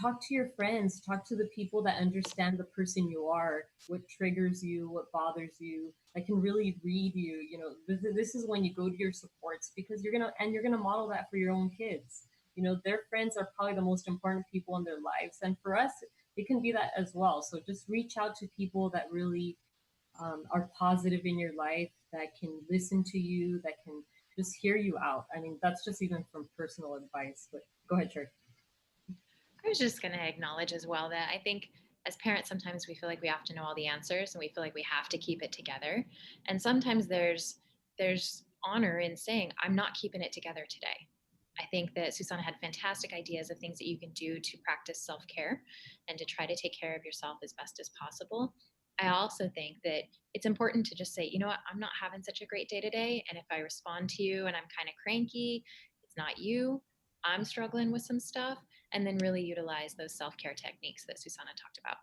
Talk to your friends. Talk to the people that understand the person you are, what triggers you, what bothers you. I can really read you. This is when you go to your supports, because you're gonna model that for your own kids. Their friends are probably the most important people in their lives, and for us, it can be that as well. So just reach out to people that really are positive in your life, that can listen to you, that can just hear you out. I mean, that's just even from personal advice. But go ahead, Sherry. I was just going to acknowledge as well that I think as parents, sometimes we feel like we have to know all the answers and we feel like we have to keep it together. And sometimes there's honor in saying, I'm not keeping it together today. I think that Susana had fantastic ideas of things that you can do to practice self-care and to try to take care of yourself as best as possible. I also think that it's important to just say, you know what, I'm not having such a great day today. And if I respond to you and I'm kind of cranky, it's not you. I'm struggling with some stuff. And then really utilize those self-care techniques that Susana talked about.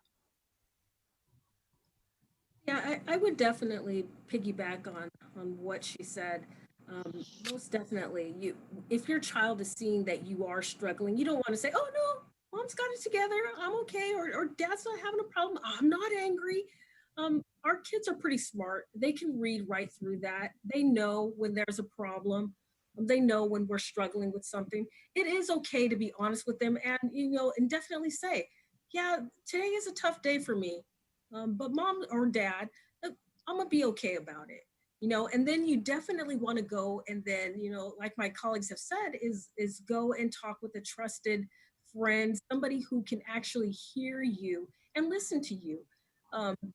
Yeah, I would definitely piggyback on what she said. Most definitely, if your child is seeing that you are struggling, you don't want to say, "Oh no, mom's got it together. I'm okay," or "Dad's not having a problem. I'm not angry." Our kids are pretty smart. They can read right through that. They know when there's a problem. They know when we're struggling with something. It is okay to be honest with them, and definitely say, "Yeah, today is a tough day for me, but mom or dad, I'm gonna be okay about it." And then you definitely want to go and then, like my colleagues have said, is go and talk with a trusted friend, somebody who can actually hear you and listen to you.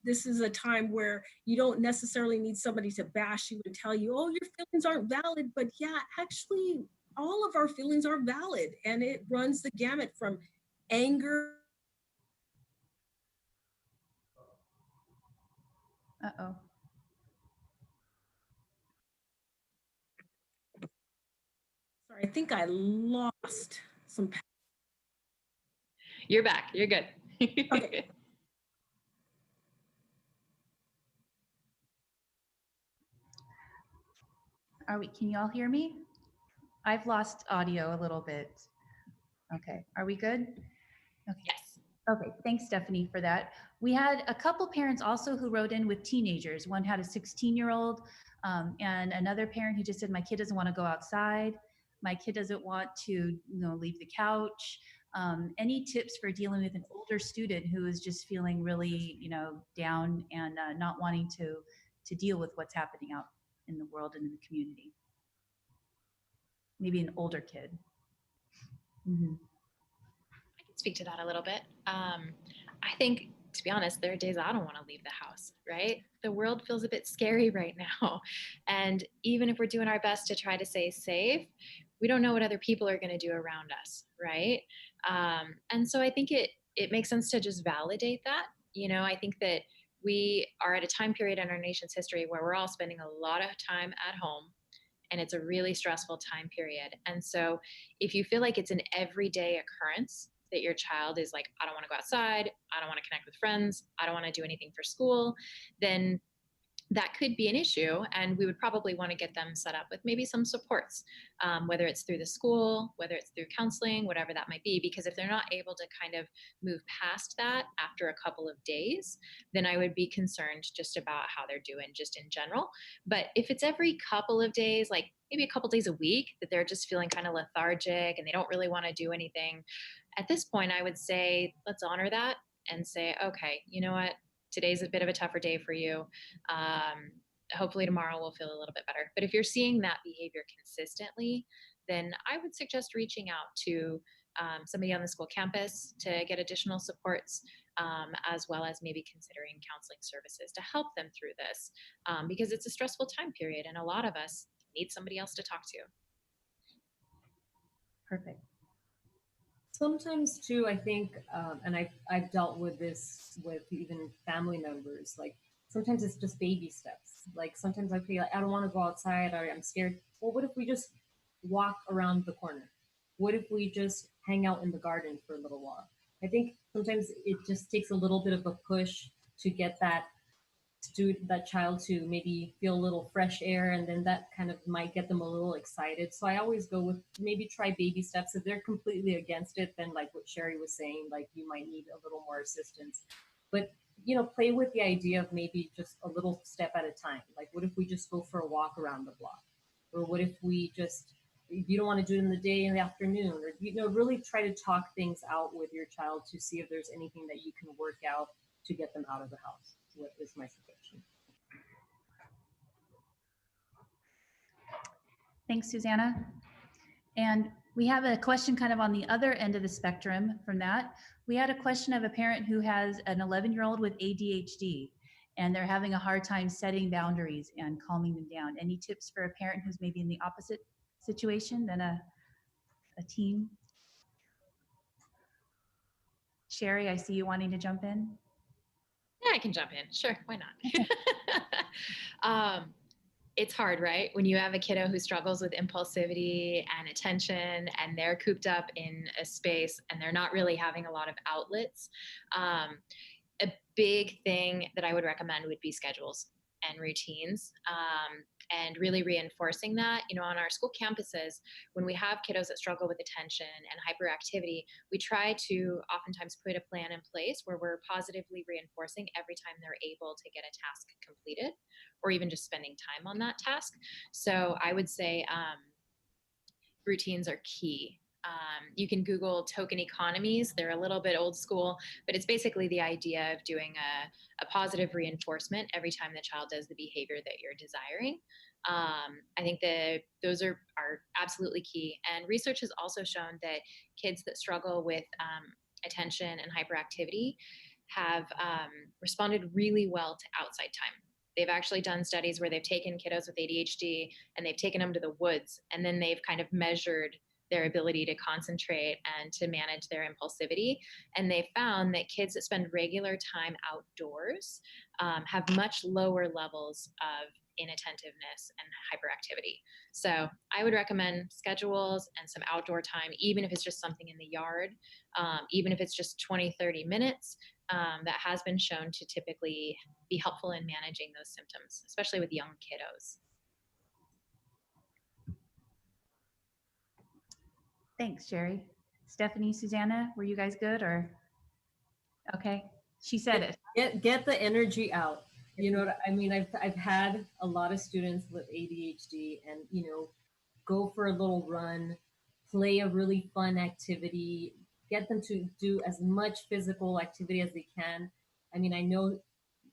This is a time where you don't necessarily need somebody to bash you and tell you, "Oh, your feelings aren't valid." But yeah, actually, all of our feelings are valid, and it runs the gamut from anger. Uh-oh. Sorry, I think I lost some. You're back. You're good. Okay. Can you all hear me? I've lost audio a little bit. Okay, are we good? Okay. Yes. Okay, thanks, Stephanie, for that. We had a couple parents also who wrote in with teenagers. One had a 16-year-old and another parent who just said, my kid doesn't want to go outside. My kid doesn't want to leave the couch. Any tips for dealing with an older student who is just feeling really down and not wanting to deal with what's happening out in the world and in the community? Maybe an older kid. Mm-hmm. I can speak to that a little bit. I think, to be honest, there are days I don't want to leave the house, right? The world feels a bit scary right now. And even if we're doing our best to try to stay safe, we don't know what other people are going to do around us, right? And so I think it makes sense to just validate that. I think that we are at a time period in our nation's history where we're all spending a lot of time at home, and it's a really stressful time period. And so if you feel like it's an everyday occurrence that your child is like, I don't want to go outside, I don't want to connect with friends, I don't want to do anything for school, then that could be an issue. And we would probably want to get them set up with maybe some supports, whether it's through the school, whether it's through counseling, whatever that might be. Because if they're not able to kind of move past that after a couple of days, then I would be concerned just about how they're doing just in general. But if it's every couple of days, like maybe a couple days a week, that they're just feeling kind of lethargic and they don't really want to do anything, at this point, I would say, let's honor that and say, okay, you know what? Today's a bit of a tougher day for you. Hopefully tomorrow we'll feel a little bit better. But if you're seeing that behavior consistently, then I would suggest reaching out to somebody on the school campus to get additional supports, as well as maybe considering counseling services to help them through this, because it's a stressful time period. And a lot of us need somebody else to talk to. Perfect. Sometimes too, I think, and I've dealt with this with even family members. Like sometimes it's just baby steps. Like sometimes I feel like I don't want to go outside, or I'm scared. Well, what if we just walk around the corner? What if we just hang out in the garden for a little while? I think sometimes it just takes a little bit of a push to get that child to maybe feel a little fresh air, and then that kind of might get them a little excited. So I always go with maybe try baby steps. If they're completely against it, then like what Sherry was saying, like you might need a little more assistance. But play with the idea of maybe just a little step at a time. Like what if we just go for a walk around the block, or what if we just, if you don't want to do it in the day, in the afternoon, or really try to talk things out with your child to see if there's anything that you can work out to get them out of the house. What is my suggestion? Thanks, Susanna. And we have a question kind of on the other end of the spectrum from that. We had a question of a parent who has an 11-year-old with ADHD, and they're having a hard time setting boundaries and calming them down. Any tips for a parent who's maybe in the opposite situation than a teen? Sherry, I see you wanting to jump in. Yeah, I can jump in. Sure, why not? It's hard, right? When you have a kiddo who struggles with impulsivity and attention, and they're cooped up in a space and they're not really having a lot of outlets. A big thing that I would recommend would be schedules and routines, and really reinforcing that. On our school campuses, when we have kiddos that struggle with attention and hyperactivity, we try to oftentimes put a plan in place where we're positively reinforcing every time they're able to get a task completed, or even just spending time on that task. So I would say routines are key. You can Google token economies. They're a little bit old school, but it's basically the idea of doing a positive reinforcement every time the child does the behavior that you're desiring. I think that those are absolutely key. And research has also shown that kids that struggle with attention and hyperactivity have responded really well to outside time. They've actually done studies where they've taken kiddos with ADHD and they've taken them to the woods, and then they've kind of measured their ability to concentrate and to manage their impulsivity. And they found that kids that spend regular time outdoors have much lower levels of inattentiveness and hyperactivity. So I would recommend schedules and some outdoor time, even if it's just something in the yard, even if it's just 20, 30 minutes, that has been shown to typically be helpful in managing those symptoms, especially with young kiddos. Thanks, Sherry. Stephanie, Susanna, were you guys good or? Okay, she said it. Get the energy out. You know what I mean? I've had a lot of students with ADHD, and go for a little run, play a really fun activity, get them to do as much physical activity as they can. I mean, I know,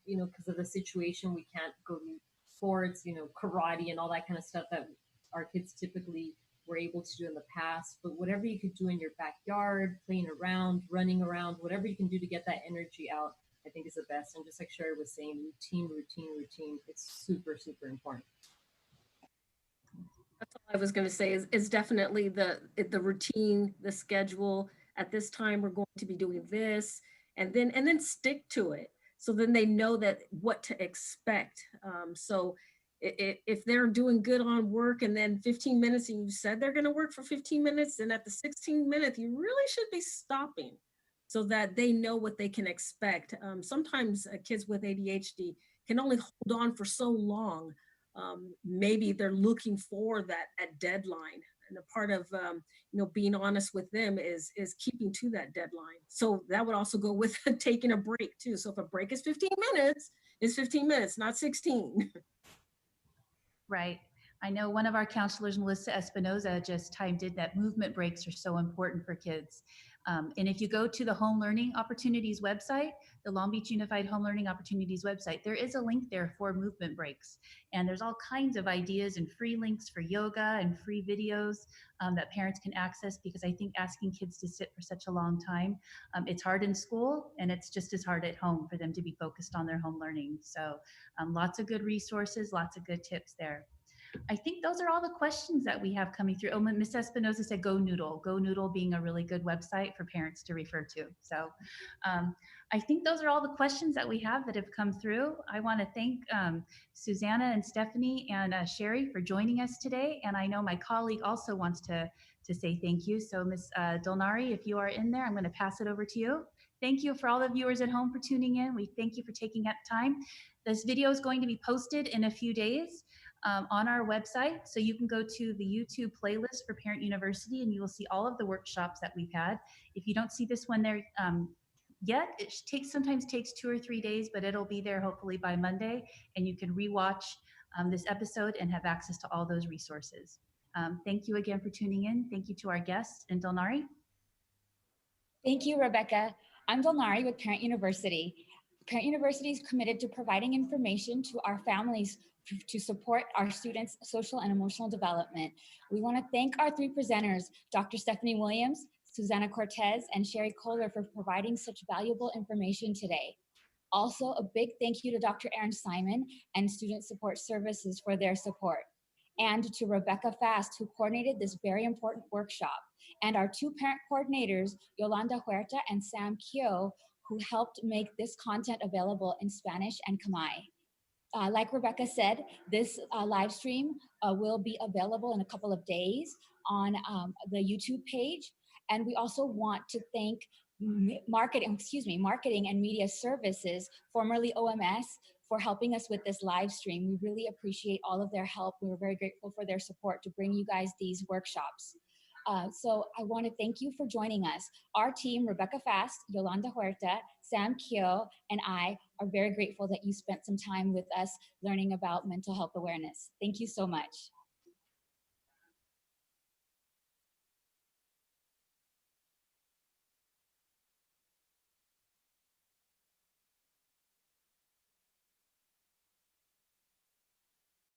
because of the situation, we can't go to sports, karate and all that kind of stuff that our kids typically were able to do in the past. But whatever you could do in your backyard, playing around, running around, whatever you can do to get that energy out, I think is the best. And just like Sherry was saying, routine. It's super, super important. That's all I was going to say is definitely the routine, the schedule. At this time, we're going to be doing this, and then stick to it. So then they know that what to expect. So if they're doing good on work and then 15 minutes and you said they're going to work for 15 minutes, then at the 16th minute, you really should be stopping so that they know what they can expect. Sometimes kids with ADHD can only hold on for so long. Maybe they're looking for that deadline. And a part of being honest with them is keeping to that deadline. So that would also go with taking a break too. So if a break is 15 minutes, it's 15 minutes, not 16. Right. I know one of our counselors, Melissa Espinoza, just timed it that movement breaks are so important for kids. And if you go to the Home Learning Opportunities website, the Long Beach Unified Home Learning Opportunities website, there is a link there for movement breaks. And there's all kinds of ideas and free links for yoga and free videos that parents can access, because I think asking kids to sit for such a long time, it's hard in school and it's just as hard at home for them to be focused on their home learning. So lots of good resources, lots of good tips there. I think those are all the questions that we have coming through. Oh, Miss Espinoza said Go Noodle. Go Noodle being a really good website for parents to refer to. So I think those are all the questions that we have that have come through. I want to thank Susanna and Stephanie and Sherry for joining us today. And I know my colleague also wants to say thank you. So Miss Dolnari, if you are in there, I'm going to pass it over to you. Thank you for all the viewers at home for tuning in. We thank you for taking that time. This video is going to be posted in a few days on our website. So you can go to the YouTube playlist for Parent University and you will see all of the workshops that we've had. If you don't see this one there yet, it sometimes takes 2 or 3 days, but it'll be there hopefully by Monday. And you can rewatch this episode and have access to all those resources. Thank you again for tuning in. Thank you to our guests and Dolnari. Thank you, Rebecca. I'm Dolnari with Parent University. Parent University is committed to providing information to our families to support our students' social and emotional development. We want to thank our 3 presenters, Dr. Stephanie Williams, Susana Cortez, and Sherry Kohler for providing such valuable information today. Also, a big thank you to Dr. Erin Simon and Student Support Services for their support, and to Rebecca Fast, who coordinated this very important workshop, and our 2 parent coordinators, Yolanda Huerta and Sam Kyo, who helped make this content available in Spanish and Khmer. Like Rebecca said, this live stream will be available in a couple of days on the YouTube page. And we also want to thank Marketing and Media Services, formerly OMS, for helping us with this live stream. We really appreciate all of their help. We were very grateful for their support to bring you guys these workshops. So I want to thank you for joining us. Our team, Rebecca Fast, Yolanda Huerta, Sam Kyo, and I are very grateful that you spent some time with us learning about mental health awareness. Thank you so much.